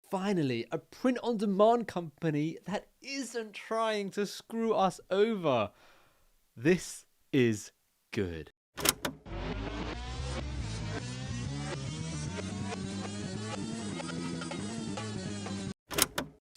Finally, a print-on-demand company that isn't trying to screw us over. This is good.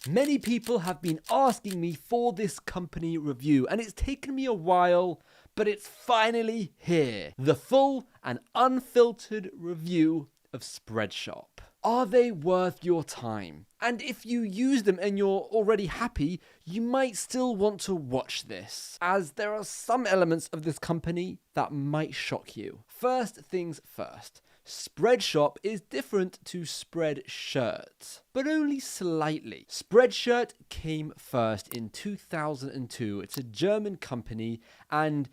Many people have been asking me for this company review, and it's taken me a while, but it's finally here. The full and unfiltered review of Spreadshop. Are they worth your time? And if you use them and you're already happy, you might still want to watch this, as there are some elements of this company that might shock you. First things first. Spreadshop is different to Spreadshirt, but only slightly. Spreadshirt came first in 2002. It's a German company, and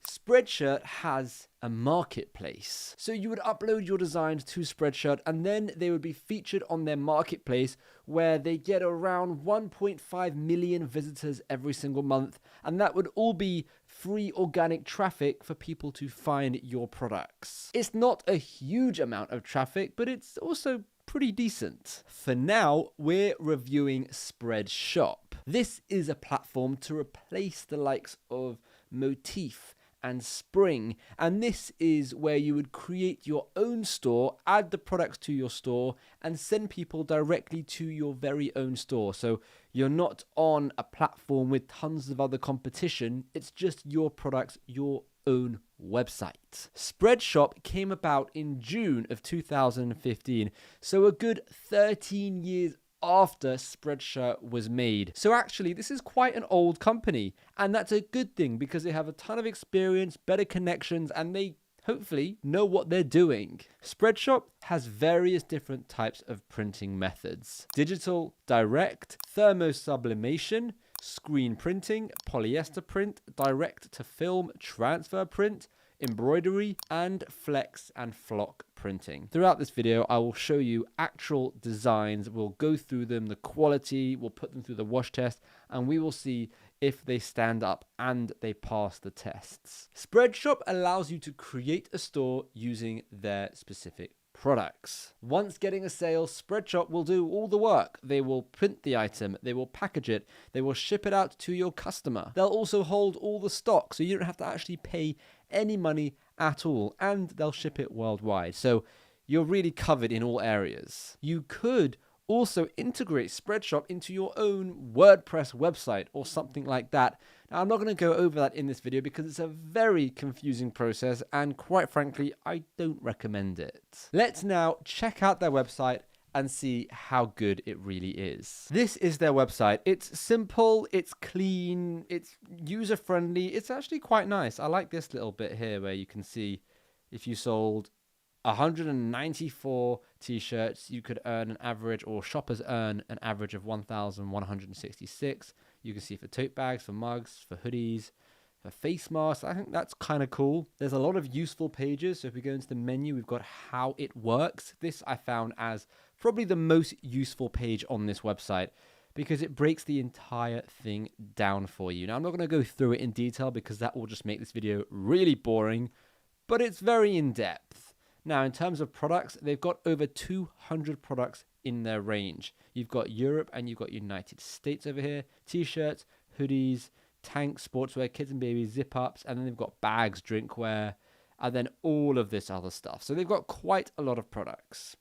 Spreadshirt has a marketplace. So you would upload your designs to Spreadshirt, and then they would be featured on their marketplace, where they get around 1.5 million visitors every single month, and that would all be free organic traffic for people to find your products. It's not a huge amount of traffic, but it's also pretty decent. For now, we're reviewing Spreadshop. This is a platform to replace the likes of Motif and Spring, and this is where you would create your own store, add the products to your store, and send people directly to your very own store. So you're not on a platform with tons of other competition, it's just your products, your own website. Spreadshop came about in June of 2015, so a good 13 years after Spreadshirt was made. So actually, this is quite an old company, and that's a good thing because they have a ton of experience, better connections, and they hopefully know what they're doing. Spreadshop has various different types of printing methods: digital, direct, thermosublimation, screen printing, polyester print, direct to film, transfer print, embroidery, and flex and flock printing. Throughout this video, I will show you actual designs. We'll go through them, the quality, we'll put them through the wash test, and we will see if they stand up and they pass the tests. Spreadshop allows you to create a store using their specific products. Once getting a sale, Spreadshop will do all the work. They will print the item, they will package it, they will ship it out to your customer. They'll also hold all the stock, so you don't have to actually pay any money at all, and they'll ship it worldwide. So you're really covered in all areas. You could also integrate Spreadshop into your own WordPress website or something like that. Now, I'm not going to go over that in this video because it's a very confusing process, and quite frankly, I don't recommend it. Let's now check out their website and see how good it really is. This is their website. It's simple, it's clean, it's user-friendly, it's actually quite nice. I like this little bit here where you can see if you sold 194 t-shirts, you could earn an average, or shoppers earn an average of 1,166. You can see for tote bags, for mugs, for hoodies, for face masks. I think that's kind of cool. There's a lot of useful pages. So if we go into the menu, we've got how it works. This I found as probably the most useful page on this website, because it breaks the entire thing down for you. Now, I'm not going to go through it in detail because that will just make this video really boring, but it's very in-depth. Now, in terms of products, they've got over 200 products in their range. You've got Europe and you've got United States over here. T-shirts, hoodies, tanks, sportswear, kids and babies, zip-ups, and then they've got bags, drinkware, and then all of this other stuff. So they've got quite a lot of products.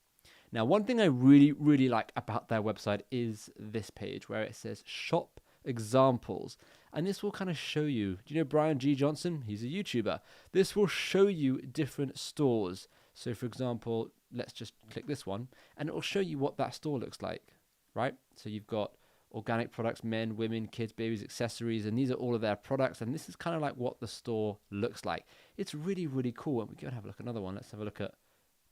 Now, one thing I really like about their website is this page where it says shop examples. And this will kind of show you, do you know Brian G. Johnson? He's a YouTuber. This will show you different stores. So for example, let's just click this one and it will show you what that store looks like, right? So you've got organic products, men, women, kids, babies, accessories, and these are all of their products. And this is kind of like what the store looks like. It's really cool. And we can have a look at another one. Let's have a look at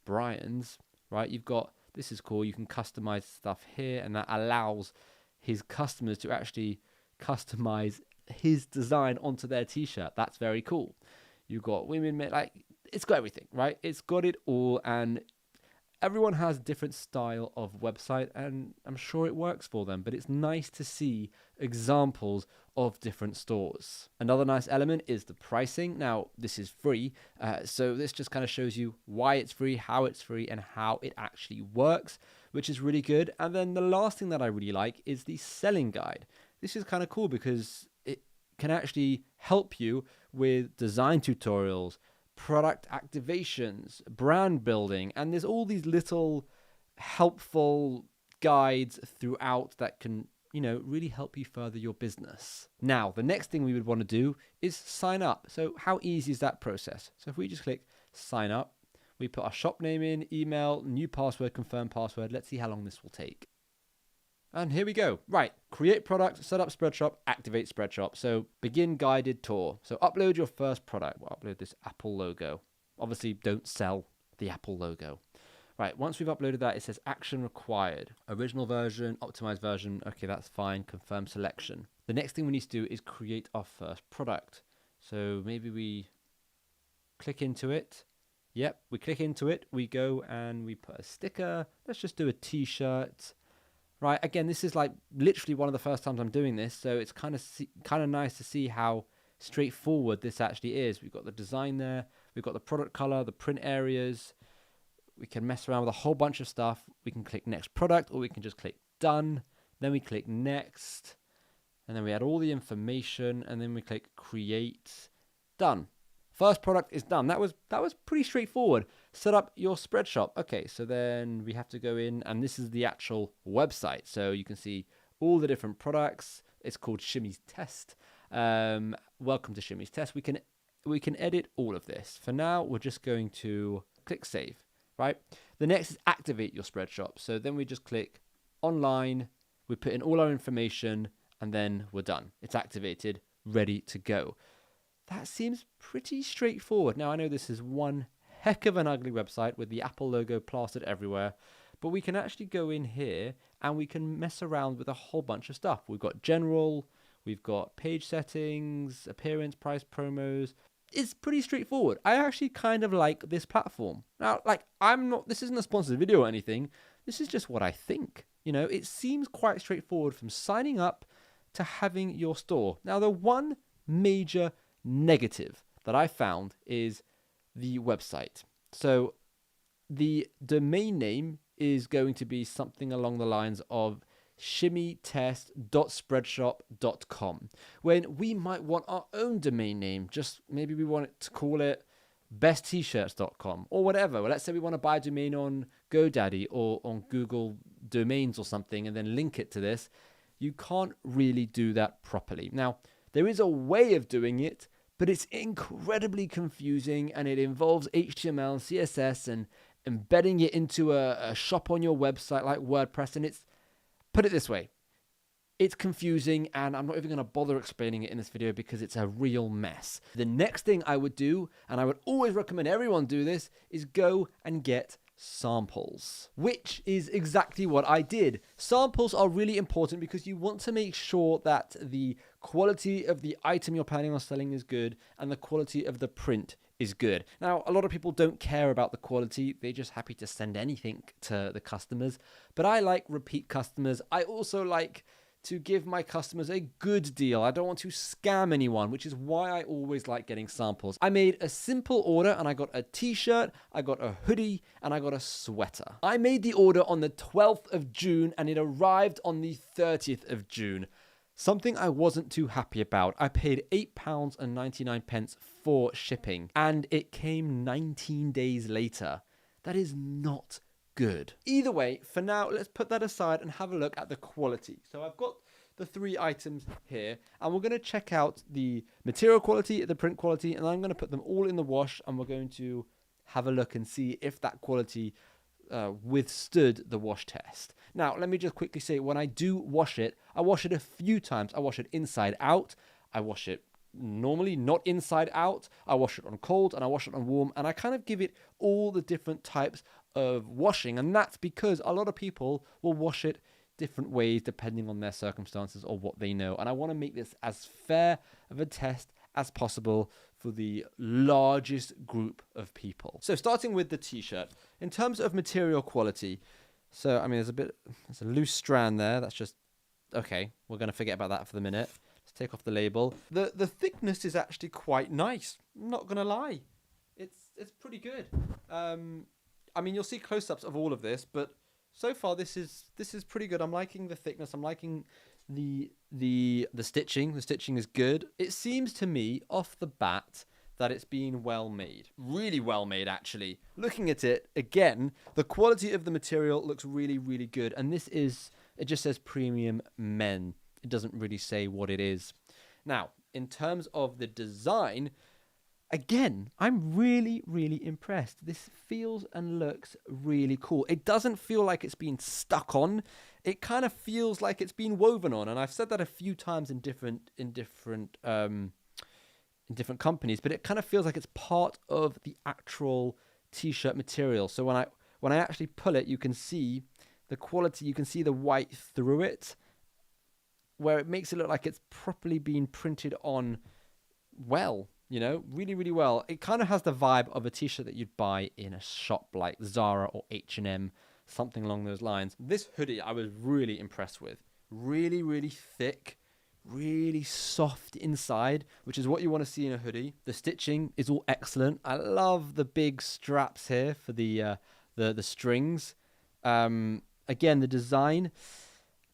Brian's, right? You've got, this is cool. You can customize stuff here, and that allows his customers to actually customize his design onto their t-shirt. That's very cool. You've got women, men, like, it's got everything, right? It's got it all, and everyone has a different style of website, and I'm sure it works for them, but it's nice to see examples of different stores. Another nice element is the pricing. Now, this is free, so this just kind of shows you why it's free, how it's free, and how it actually works. which is really good. And then the last thing that I really like is the selling guide. This is kind of cool because it can actually help you with design tutorials, product activations, brand building, and there's all these little helpful guides throughout that can, really help you further your business. Now, the next thing we would want to do is sign up. So how easy is that process? So if we just click sign up, we put our shop name in, email, new password, confirm password. Let's see how long this will take. And here we go. Right, create product, set up Spreadshop, activate Spreadshop. So begin guided tour. So upload your first product. We'll upload this Apple logo. Obviously, don't sell the Apple logo. Right, once we've uploaded that, it says action required. Original version, optimized version. Okay, that's fine. Confirm selection. The next thing we need to do is create our first product. So maybe we click into it. Yep, we click into it. We go and we put a sticker. Let's just do a t-shirt. Right, again, this is like literally one of the first times I'm doing this, so it's kind of nice to see how straightforward this actually is. We've got the design there. We've got the product color, the print areas. We can mess around with a whole bunch of stuff. We can click next product, or we can just click done. Then we click next, and then we add all the information, and then we click create, done. First product is done. That was pretty straightforward. Set up your Spreadshop. Okay, so then we have to go in, and this is the actual website. So you can see all the different products. It's called Shimmy's Test. Welcome to Shimmy's Test. We can edit all of this. For now, we're just going to click save. Right. The next is activate your Spreadshop. So then we just click online. We put in all our information, and then we're done. It's activated, ready to go. That seems pretty straightforward. Now, I know this is one heck of an ugly website with the Apple logo plastered everywhere, but we can actually go in here and we can mess around with a whole bunch of stuff. We've got general, we've got page settings, appearance, price, promos. It's pretty straightforward. I actually kind of like this platform. Now, this isn't a sponsored video or anything. This is just what I think. It seems quite straightforward from signing up to having your store. Now, the one major negative that I found is the website. So the domain name is going to be something along the lines of shimmytest.spreadshop.com, when we might want our own domain name. Just maybe we want it to call it besttshirts.com or whatever. Well, let's say we want to buy a domain on GoDaddy or on Google Domains or something and then link it to this. You can't really do that properly. Now, there is a way of doing it, but it's incredibly confusing, and it involves HTML and CSS and embedding it into a shop on your website like WordPress. And put it this way, it's confusing, and I'm not even going to bother explaining it in this video because it's a real mess. The next thing I would do, and I would always recommend everyone do this, is go and get samples, which is exactly what I did. Samples are really important because you want to make sure that the quality of the item you're planning on selling is good and the quality of the print is good. Now, a lot of people don't care about the quality. They're just happy to send anything to the customers. But I like repeat customers. I also like to give my customers a good deal. I don't want to scam anyone, which is why I always like getting samples. I made a simple order and I got a t-shirt, I got a hoodie, and I got a sweater. I made the order on the 12th of June and it arrived on the 30th of June. Something I wasn't too happy about. I paid £8.99 for shipping and it came 19 days later. That is not good. Either way, for now, let's put that aside and have a look at the quality. So I've got the 3 items here and we're going to check out the material quality, the print quality, and I'm going to put them all in the wash and we're going to have a look and see if that quality withstood the wash test. Now, let me just quickly say, when I do wash it, I wash it a few times. I wash it inside out. I wash it normally not inside out. I wash it on cold and I wash it on warm, and I kind of give it all the different types of washing, and that's because a lot of people will wash it different ways depending on their circumstances or what they know, and I want to make this as fair of a test as possible for the largest group of people. So starting with the t-shirt, in terms of material quality, so I mean there's a loose strand there. That's just okay, we're going to forget about that for the minute. Let's take off the label. The thickness is actually quite nice, I'm not going to lie. It's pretty good. I mean, you'll see close-ups of all of this, but so far this is pretty good. I'm liking the thickness. I'm liking the stitching. The stitching is good. It seems to me off the bat that it's been well made. Really well made, actually. Looking at it, again, the quality of the material looks really, really good. And this is, it just says premium men. It doesn't really say what it is. Now, in terms of the design, again, I'm really, really impressed. This feels and looks really cool. It doesn't feel like it's been stuck on. It kind of feels like it's been woven on. And I've said that a few times in different companies, but it kind of feels like it's part of the actual t-shirt material. So when I actually pull it, you can see the quality. You can see the white through it, where it makes it look like it's properly been printed on well, you know, really, really well. It kind of has the vibe of a t-shirt that you'd buy in a shop like Zara or H&M, something along those lines. This hoodie I was really impressed with. Really, really thick, really soft inside, which is what you want to see in a hoodie. The stitching is all excellent. I love the big straps here for the strings. Again, the design,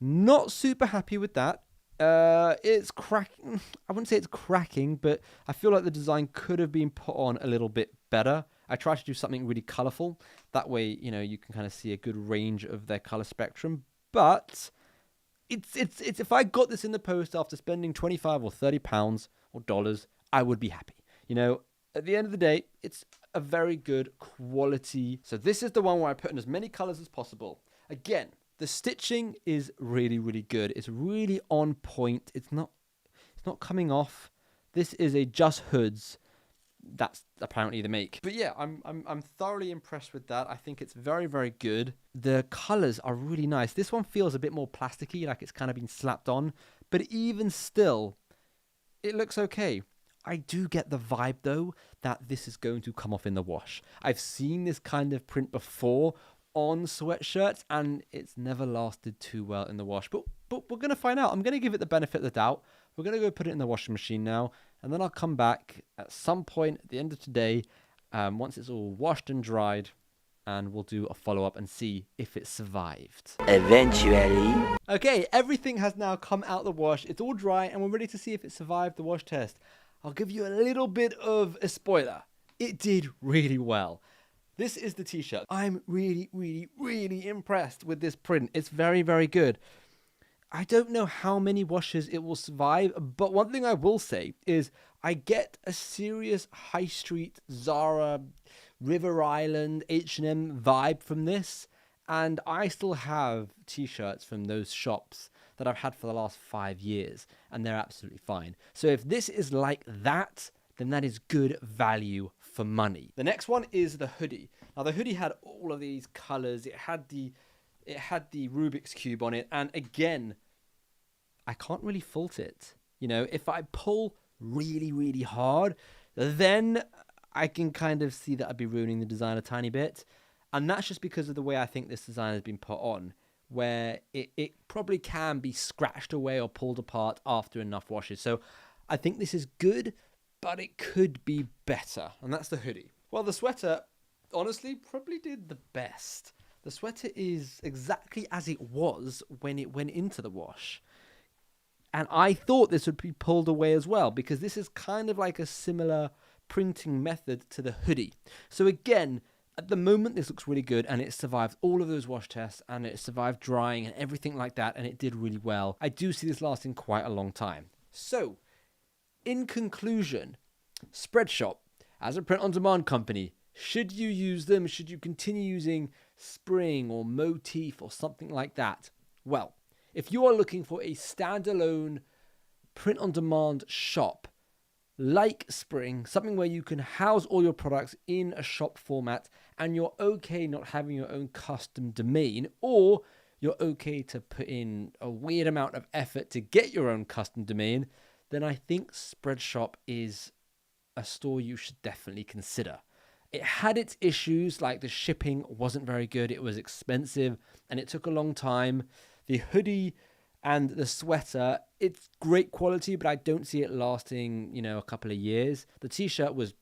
not super happy with that. It's cracking. I wouldn't say it's cracking, but I feel like the design could have been put on a little bit better. I tried to do something really colorful. That way, you know, you can kind of see a good range of their color spectrum. But it's if I got this in the post after spending 25 or 30 pounds or dollars, I would be happy. You know, at the end of the day, it's a very good quality. So this is the one where I put in as many colors as possible. Again, the stitching is really, really good. It's really on point. It's not coming off. This is a Just Hoods. That's apparently the make. But yeah, I'm thoroughly impressed with that. I think it's very, very good. The colors are really nice. This one feels a bit more plasticky, like it's kind of been slapped on. But even still, it looks okay. I do get the vibe, though, that this is going to come off in the wash. I've seen this kind of print before on sweatshirts, and it's never lasted too well in the wash. But we're going to find out. I'm going to give it the benefit of the doubt. We're going to go put it in the washing machine now, and then I'll come back at some point at the end of today, once it's all washed and dried, and we'll do a follow-up and see if it survived. Eventually. Okay, everything has now come out the wash. It's all dry, and we're ready to see if it survived the wash test. I'll give you a little bit of a spoiler. It did really well. This is the t-shirt. I'm really, really, really impressed with this print. It's very, very good. I don't know how many washes it will survive, but one thing I will say is I get a serious high street Zara, River Island, H&M vibe from this, and I still have t-shirts from those shops that I've had for the last 5 years, and they're absolutely fine. So if this is like that, then that is good value for money. The next one is the hoodie. Now the hoodie had all of these colors. It had the Rubik's Cube on it, and again, I can't really fault it. You know, if I pull really, really hard, then I can kind of see that I'd be ruining the design a tiny bit. And that's just because of the way I think this design has been put on, where it probably can be scratched away or pulled apart after enough washes. So I think this is good, but it could be better. And that's the hoodie. Well, the sweater, honestly, probably did the best. The sweater is exactly as it was when it went into the wash. And I thought this would be pulled away as well, because this is kind of like a similar printing method to the hoodie. So again, at the moment, this looks really good, and it survived all of those wash tests, and it survived drying and everything like that, and it did really well. I do see this lasting quite a long time. So, in conclusion, Spreadshop, as a print-on-demand company, should you use them? Should you continue using Spring or Motif or something like that? Well, if you are looking for a standalone print-on-demand shop like Spring, something where you can house all your products in a shop format, and you're okay not having your own custom domain, or you're okay to put in a weird amount of effort to get your own custom domain, then I think Spreadshop is a store you should definitely consider. It had its issues, like the shipping wasn't very good, it was expensive, and it took a long time. The hoodie and the sweater, it's great quality, but I don't see it lasting, a couple of years. The t-shirt was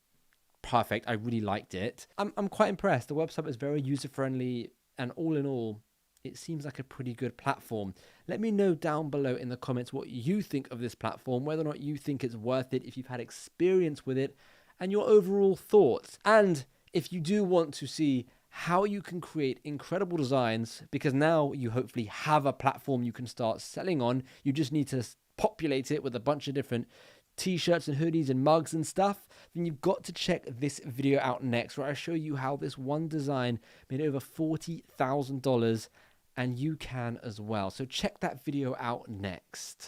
perfect. I really liked it. I'm quite impressed. The website is very user-friendly, and all in all, it seems like a pretty good platform. Let me know down below in the comments what you think of this platform, whether or not you think it's worth it, if you've had experience with it, and your overall thoughts. And if you do want to see how you can create incredible designs, because now you hopefully have a platform you can start selling on, you just need to populate it with a bunch of different t-shirts and hoodies and mugs and stuff, then you've got to check this video out next, where I show you how this one design made over $40,000, and you can as well. So check that video out next.